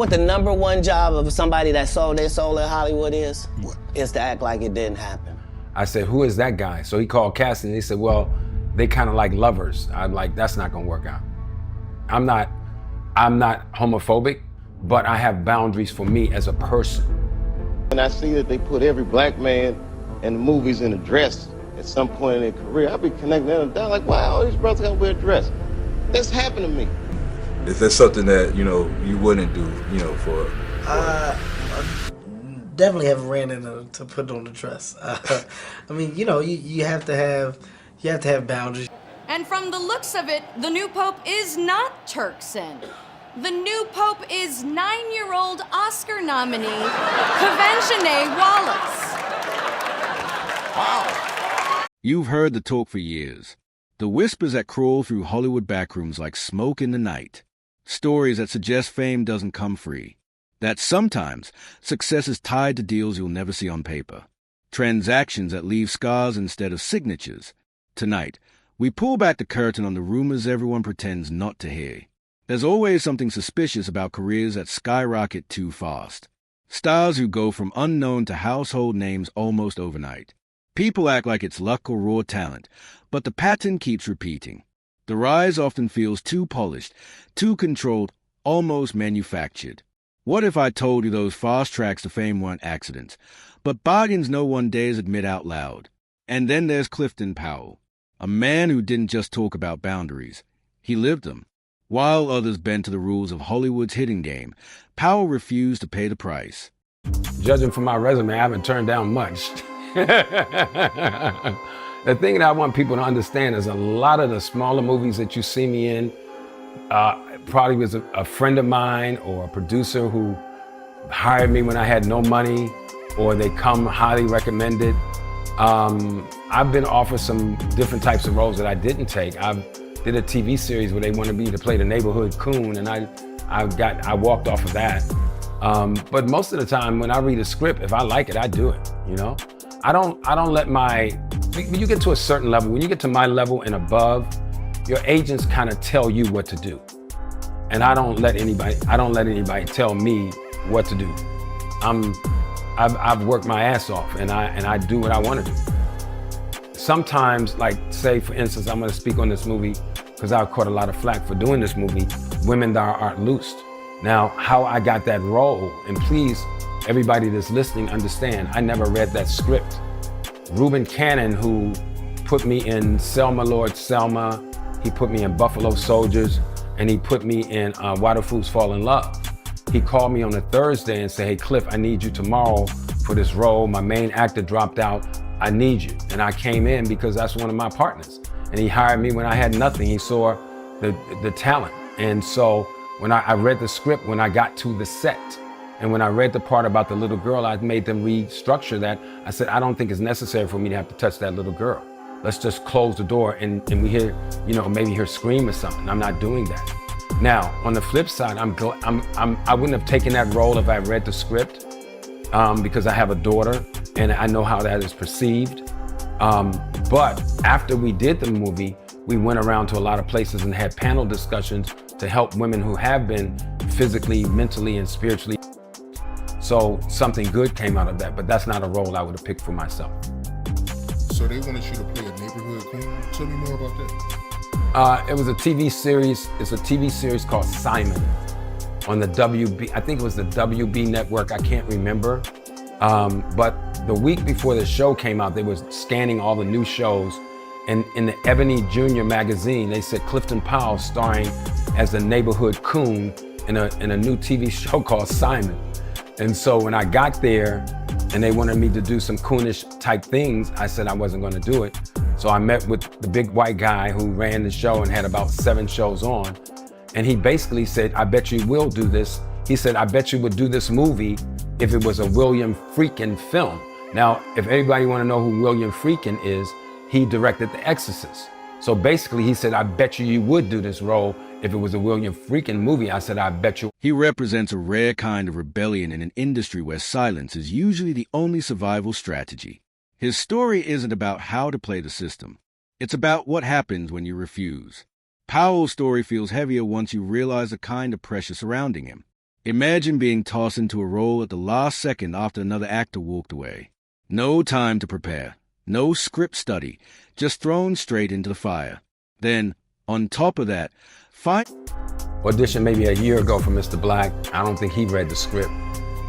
what the #1 job of somebody that sold their soul in Hollywood is? What? Is to act like it didn't happen. I said, who is that guy? So he called casting and he said, well, they kind of like lovers. I'm like, that's not gonna work out. I'm not homophobic, but I have boundaries for me as a person. And I see that they put every black man in the movies in a dress at some point in their career. I'll be connecting them down like, wow, these brothers gotta wear a dress. That's happened to me. Is that something that, you wouldn't do, for I definitely haven't ran into to put on the dress. I mean, you have to have boundaries. And from the looks of it, the new pope is not Turkson. The new pope is 9-year-old Oscar nominee Kavenshané Wallace. Wow. You've heard the talk for years. The whispers that crawl through Hollywood backrooms like smoke in the night. Stories that suggest fame doesn't come free. That sometimes success is tied to deals you'll never see on paper. Transactions that leave scars instead of signatures. Tonight, we pull back the curtain on the rumors everyone pretends not to hear. There's always something suspicious about careers that skyrocket too fast. Stars who go from unknown to household names almost overnight. People act like it's luck or raw talent, but the pattern keeps repeating. The rise often feels too polished, too controlled, almost manufactured. What if I told you those fast tracks to fame weren't accidents, but bargains no one dares admit out loud? And then there's Clifton Powell, a man who didn't just talk about boundaries. He lived them. While others bent to the rules of Hollywood's hitting game, Powell refused to pay the price. Judging from my resume, I haven't turned down much. The thing that I want people to understand is a lot of the smaller movies that you see me in probably was a friend of mine or a producer who hired me when I had no money, or they come highly recommended. I've been offered some different types of roles that I didn't take. I did a TV series where they wanted me to play the neighborhood coon, and I walked off of that. But most of the time when I read a script, if I like it, I do it, I don't let when you get to a certain level, when you get to my level and above, your agents kind of tell you what to do. And I don't let anybody tell me what to do. I've worked my ass off and I do what I want to do. Sometimes, like say for instance, I'm gonna speak on this movie because I caught a lot of flack for doing this movie, Women That Aren't Loosed. Now, how I got that role, and please, everybody that's listening understand, I never read that script. Reuben Cannon, who put me in Selma Lord Selma, he put me in Buffalo Soldiers, and he put me in Why Do Fools Fall in Love. He called me on a Thursday and said, hey Cliff, I need you tomorrow for this role. My main actor dropped out, I need you. And I came in because that's one of my partners. And he hired me when I had nothing. He saw the talent. And so when I read the script, when I got to the set, and when I read the part about the little girl, I made them restructure that. I said, I don't think it's necessary for me to have to touch that little girl. Let's just close the door and we hear, maybe her scream or something. I'm not doing that. Now, on the flip side, I wouldn't have taken that role if I read the script because I have a daughter and I know how that is perceived. But after we did the movie, we went around to a lot of places and had panel discussions to help women who have been physically, mentally, and spiritually. So something good came out of that, but that's not a role I would have picked for myself. So they wanted you to play a neighborhood queen? Tell me more about that. It was a TV series. It's a TV series called Simon on the WB. I think it was the WB network. I can't remember. But the week before the show came out, they were scanning all the new shows. And in the Ebony Junior magazine, they said Clifton Powell starring as the neighborhood coon in a new TV show called Simon. And so when I got there and they wanted me to do some coonish type things, I said I wasn't gonna do it. So I met with the big white guy who ran the show and had about 7 shows on. And he basically said, I bet you will do this. He said, I bet you would do this movie if it was a William Friedkin film. Now, if anybody wanna know who William Friedkin is, he directed The Exorcist. So basically he said, I bet you would do this role if it was a William Friedkin movie. I said, I bet you. He represents a rare kind of rebellion in an industry where silence is usually the only survival strategy. His story isn't about how to play the system. It's about what happens when you refuse. Powell's story feels heavier once you realize the kind of pressure surrounding him. Imagine being tossed into a role at the last second after another actor walked away. No time to prepare, no script study, just thrown straight into the fire. Then, on top of that, audition maybe a year ago for Mr. Black. I don't think he read the script.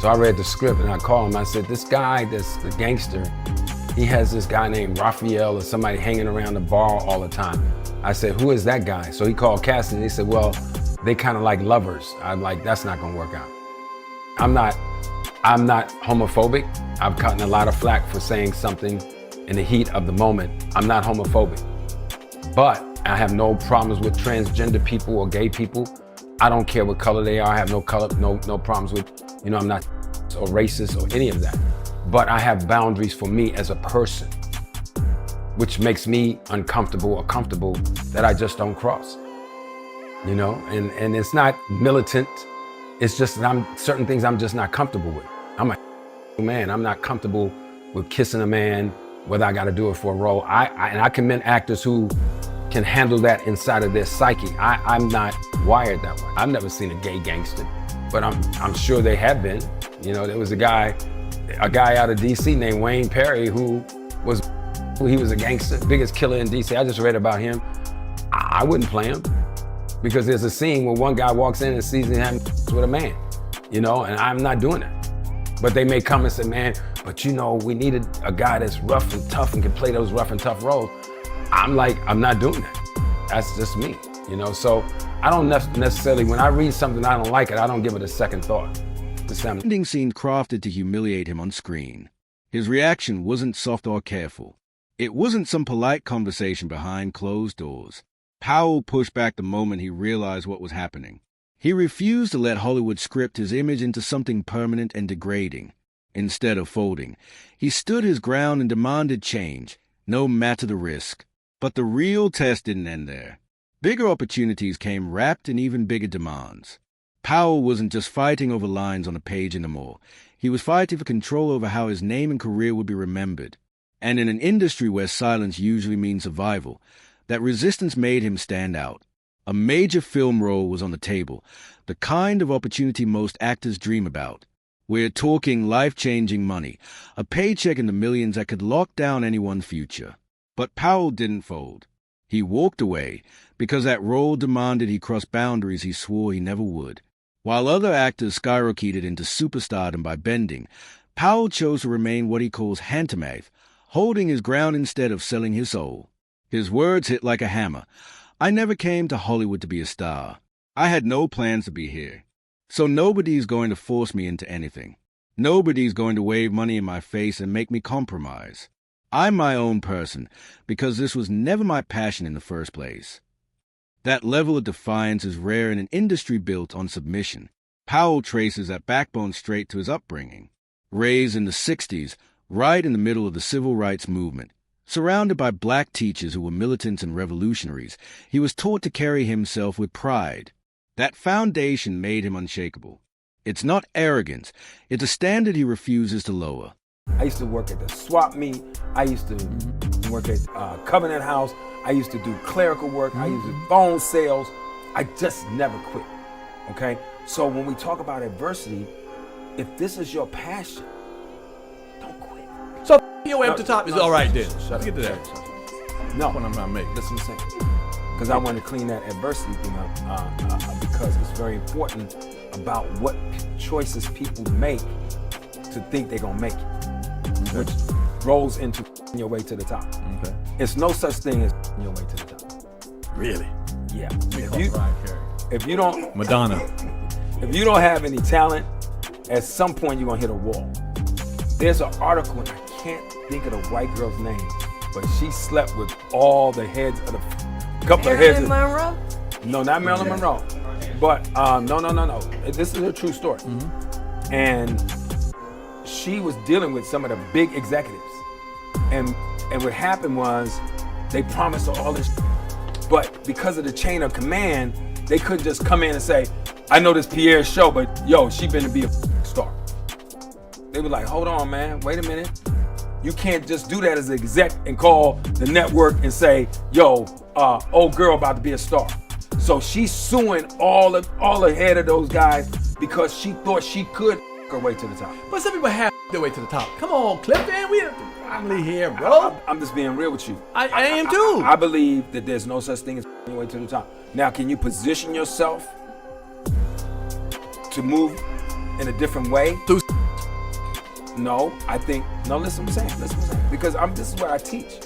So I read the script and I called him. I said, this guy, this the gangster, he has this guy named Raphael or somebody hanging around the bar all the time. I said, who is that guy? So he called casting and he said, well, they kind of like lovers. I'm like, that's not gonna work out. I'm not homophobic. I've gotten a lot of flack for saying something in the heat of the moment. I'm not homophobic, but I have no problems with transgender people or gay people. I don't care what color they are. I have no problems with, I'm not or racist or any of that. But I have boundaries for me as a person, which makes me uncomfortable or comfortable that I just don't cross. And it's not militant. It's just that certain things I'm just not comfortable with. I'm a man. I'm not comfortable with kissing a man, whether I got to do it for a role. I commend actors who can handle that inside of their psyche. I'm not wired that way. I've never seen a gay gangster, but I'm sure they have been. There was a guy out of DC named Wayne Perry he was a gangster, biggest killer in DC. I just read about him. I wouldn't play him because there's a scene where one guy walks in and sees him having with a man, and I'm not doing that. But they may come and say, man, but we needed a guy that's rough and tough and can play those rough and tough roles. I'm like, I'm not doing that. That's just me, So I don't necessarily, when I read something I don't like it, I don't give it a second thought. The ending seemed crafted to humiliate him on screen. His reaction wasn't soft or careful. It wasn't some polite conversation behind closed doors. Powell pushed back the moment he realized what was happening. He refused to let Hollywood script his image into something permanent and degrading. Instead of folding, he stood his ground and demanded change, no matter the risk. But the real test didn't end there. Bigger opportunities came wrapped in even bigger demands. Powell wasn't just fighting over lines on a page anymore. He was fighting for control over how his name and career would be remembered. And in an industry where silence usually means survival, that resistance made him stand out. A major film role was on the table, the kind of opportunity most actors dream about. We're talking life-changing money, a paycheck in the millions that could lock down anyone's future. But Powell didn't fold. He walked away because that role demanded he cross boundaries he swore he never would. While other actors skyrocketed into superstardom by bending, Powell chose to remain what he calls hantamouth, holding his ground instead of selling his soul. His words hit like a hammer. I never came to Hollywood to be a star. I had no plans to be here. So nobody's going to force me into anything. Nobody's going to wave money in my face and make me compromise. I'm my own person because this was never my passion in the first place. That level of defiance is rare in an industry built on submission. Powell traces that backbone straight to his upbringing. Raised in the 60s, right in the middle of the civil rights movement, surrounded by black teachers who were militants and revolutionaries, he was taught to carry himself with pride. That foundation made him unshakable. It's not arrogance, it's a standard he refuses to lower. I used to work at the swap meet. I used to work at Covenant House. I used to do clerical work. I used to do phone sales. I just never quit, okay? So when we talk about adversity, if this is your passion, don't quit. So your empty top is all right then. Shut Get up. to that. No, What I'm not making. listen to me. Because I want to clean that adversity thing up because it's very important about what choices people make to think they're going to make it, which rolls into your way to the top. Okay. It's no such thing as your way to the top. Really? Yeah. If you don't, Madonna. if you don't have any talent, at some point you're going to hit a wall. There's an article, and I can't think of the white girl's name, but she slept with all the heads of the couple of heads. Marilyn Monroe? No, not Marilyn Monroe. But no. This is a true story. And she was dealing with some of the big executives. And what happened was they promised her all this, but because of the chain of command, they couldn't just come in and say, I know this Pierre's show, but yo, she been to be a star. They were like, hold on, man, wait a minute. You can't just do that as an exec and call the network and say, yo, old girl about to be a star. So she's suing all the head of those guys because she thought she could her way to the top. But some people have their way to the top. Come on, Clifton, we have family here, bro. I'm just being real with you. I am too. I believe that there's no such thing as your way to the top. Now, can you position yourself to move in a different way? No, I think, no, listen what I'm saying, because this is what I teach.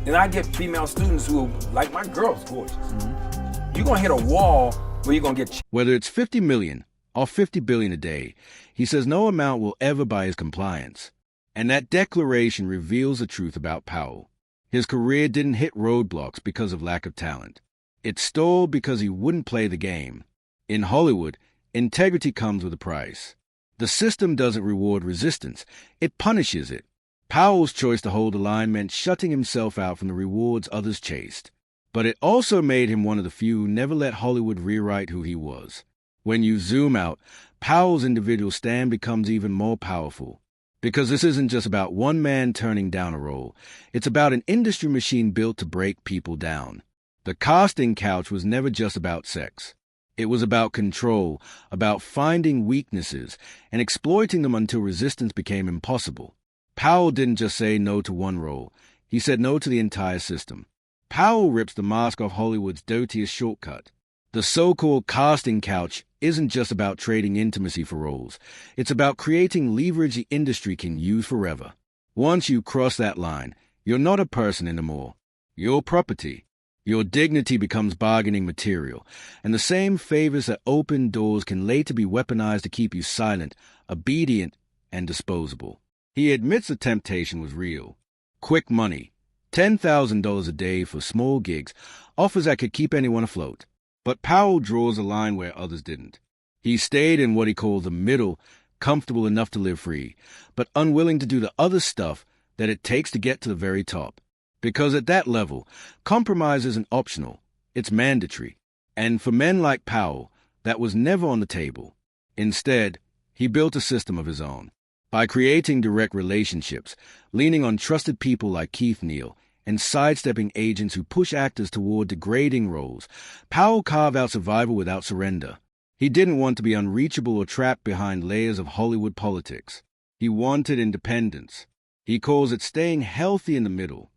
And I get female students who, like my girl's gorgeous. Mm-hmm. You're gonna hit a wall where you're gonna get... Whether it's 50 million or 50 billion a day, he says no amount will ever buy his compliance. And that declaration reveals the truth about Powell. His career didn't hit roadblocks because of lack of talent. It stalled because he wouldn't play the game. In Hollywood, integrity comes with a price. The system doesn't reward resistance, it punishes it. Powell's choice to hold the line meant shutting himself out from the rewards others chased. But it also made him one of the few who never let Hollywood rewrite who he was. When you zoom out, Powell's individual stand becomes even more powerful. Because this isn't just about one man turning down a role. It's about an industry machine built to break people down. The casting couch was never just about sex. It was about control, about finding weaknesses and exploiting them until resistance became impossible. Powell didn't just say no to one role. He said no to the entire system. Powell rips the mask off Hollywood's dirtiest shortcut. The so-called casting couch isn't just about trading intimacy for roles. It's about creating leverage the industry can use forever. Once you cross that line, you're not a person anymore. You're property. Your dignity becomes bargaining material, and the same favors that open doors can later be weaponized to keep you silent, obedient, and disposable. He admits the temptation was real. Quick money, $10,000 a day for small gigs, offers that could keep anyone afloat. But Powell draws a line where others didn't. He stayed in what he called the middle, comfortable enough to live free, but unwilling to do the other stuff that it takes to get to the very top. Because at that level, compromise isn't optional, it's mandatory. And for men like Powell, that was never on the table. Instead, he built a system of his own. By creating direct relationships, leaning on trusted people like Keith Neal, and sidestepping agents who push actors toward degrading roles, Powell carved out survival without surrender. He didn't want to be unreachable or trapped behind layers of Hollywood politics. He wanted independence. He calls it staying healthy in the middle.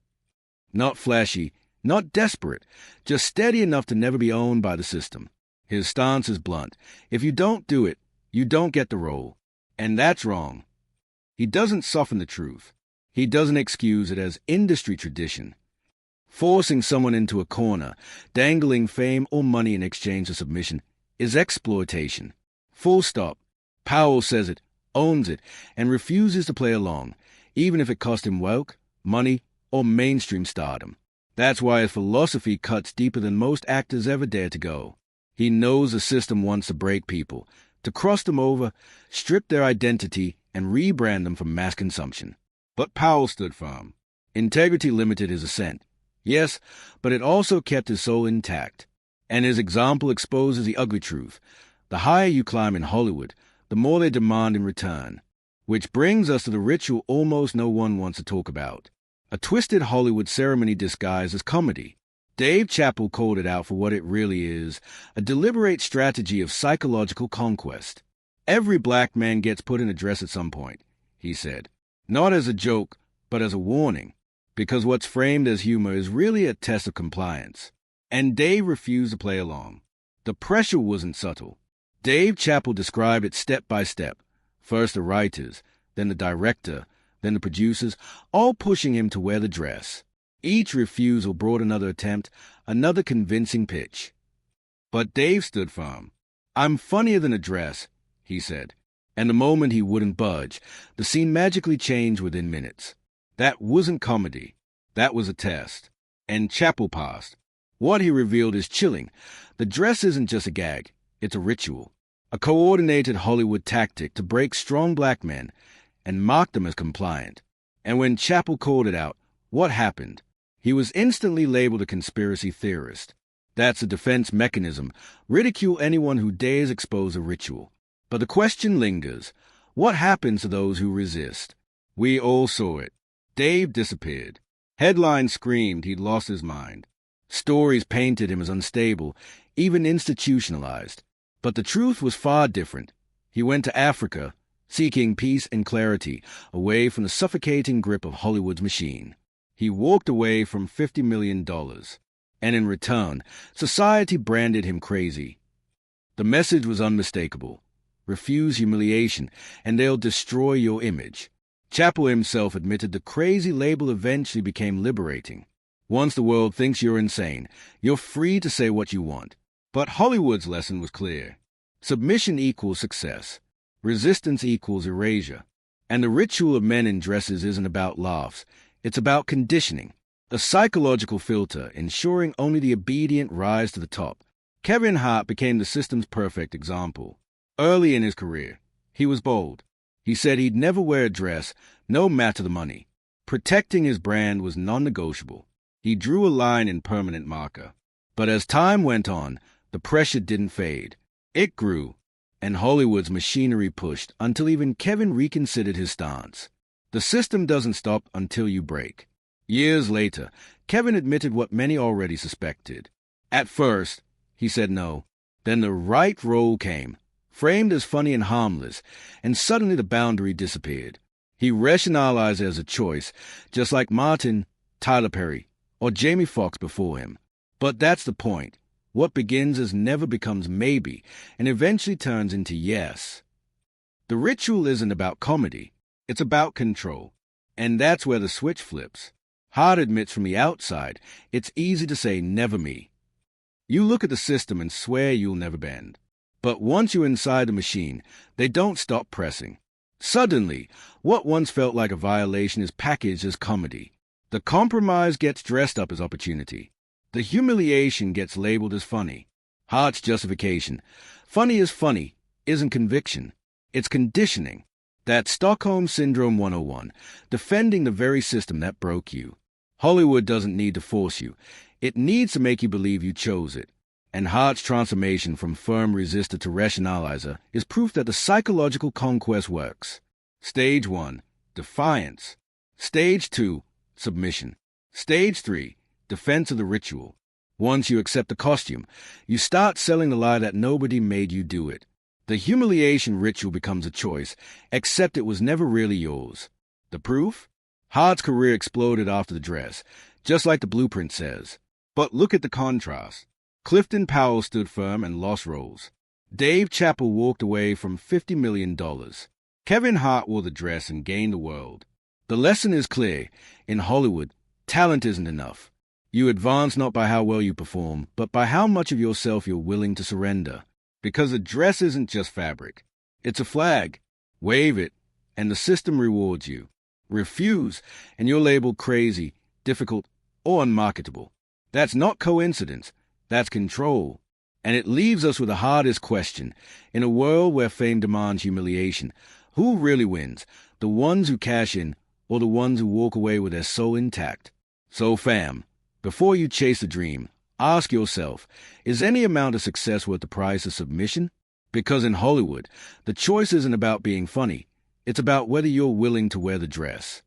Not flashy, not desperate, just steady enough to never be owned by the system. His stance is blunt. If you don't do it, you don't get the role. And that's wrong. He doesn't soften the truth. He doesn't excuse it as industry tradition. Forcing someone into a corner, dangling fame or money in exchange for submission, is exploitation. Full stop. Powell says it, owns it, and refuses to play along, even if it cost him wealth, money, or mainstream stardom. That's why his philosophy cuts deeper than most actors ever dare to go. He knows the system wants to break people, to cross them over, strip their identity, and rebrand them for mass consumption. But Powell stood firm. Integrity limited his ascent. Yes, but it also kept his soul intact. And his example exposes the ugly truth. The higher you climb in Hollywood, the more they demand in return. Which brings us to the ritual almost no one wants to talk about. A twisted Hollywood ceremony disguised as comedy. Dave Chappelle called it out for what it really is, a deliberate strategy of psychological conquest. Every black man gets put in a dress at some point, he said. Not as a joke, but as a warning, because what's framed as humor is really a test of compliance. And Dave refused to play along. The pressure wasn't subtle. Dave Chappelle described it step by step. First the writers, then the director, then the producers, all pushing him to wear the dress. Each refusal brought another attempt, another convincing pitch. But Dave stood firm. I'm funnier than a dress, he said. And the moment he wouldn't budge, the scene magically changed within minutes. That wasn't comedy. That was a test. And Chappelle passed. What he revealed is chilling. The dress isn't just a gag. It's a ritual. A coordinated Hollywood tactic to break strong black men and mock them as compliant. And when Chappelle called it out, what happened? He was instantly labeled a conspiracy theorist. That's a defense mechanism. Ridicule anyone who dares expose a ritual. But the question lingers. What happens to those who resist? We all saw it. Dave disappeared. Headlines screamed he'd lost his mind. Stories painted him as unstable, even institutionalized. But the truth was far different. He went to Africa, seeking peace and clarity, away from the suffocating grip of Hollywood's machine. He walked away from $50 million, and in return, society branded him crazy. The message was unmistakable. Refuse humiliation, and they'll destroy your image. Chappell himself admitted the crazy label eventually became liberating. Once the world thinks you're insane, you're free to say what you want. But Hollywood's lesson was clear. Submission equals success. Resistance equals erasure. And the ritual of men in dresses isn't about laughs. It's about conditioning. A psychological filter ensuring only the obedient rise to the top. Kevin Hart became the system's perfect example. Early in his career, he was bold. He said he'd never wear a dress, no matter the money. Protecting his brand was non-negotiable. He drew a line in permanent marker. But as time went on, the pressure didn't fade. It grew, and Hollywood's machinery pushed until even Kevin reconsidered his stance. The system doesn't stop until you break. Years later, Kevin admitted what many already suspected. At first, he said no. Then the right role came, framed as funny and harmless, and suddenly the boundary disappeared. He rationalized it as a choice, just like Martin, Tyler Perry, or Jamie Foxx before him. But that's the point. What begins as never becomes maybe, and eventually turns into yes. The ritual isn't about comedy. It's about control. And that's where the switch flips. Hart admits from the outside, it's easy to say never me. You look at the system and swear you'll never bend. But once you're inside the machine, they don't stop pressing. Suddenly, what once felt like a violation is packaged as comedy. The compromise gets dressed up as opportunity. The humiliation gets labeled as funny. Hart's justification, funny is funny, isn't conviction. It's conditioning. That's Stockholm Syndrome 101, defending the very system that broke you. Hollywood doesn't need to force you. It needs to make you believe you chose it. And Hart's transformation from firm resistor to rationalizer is proof that the psychological conquest works. Stage 1, defiance. Stage 2, submission. Stage 3, defense of the ritual. Once you accept the costume, you start selling the lie that nobody made you do it. The humiliation ritual becomes a choice, except it was never really yours. The proof? Hart's career exploded after the dress, just like the blueprint says. But look at the contrast. Clifton Powell stood firm and lost roles. Dave Chappell walked away from $50 million. Kevin Hart wore the dress and gained the world. The lesson is clear. In Hollywood, talent isn't enough. You advance not by how well you perform, but by how much of yourself you're willing to surrender. Because a dress isn't just fabric. It's a flag. Wave it, and the system rewards you. Refuse, and you're labeled crazy, difficult, or unmarketable. That's not coincidence. That's control. And it leaves us with the hardest question. In a world where fame demands humiliation, who really wins? The ones who cash in, or the ones who walk away with their soul intact? So fam, before you chase a dream, ask yourself, is any amount of success worth the price of submission? Because in Hollywood, the choice isn't about being funny. It's about whether you're willing to wear the dress.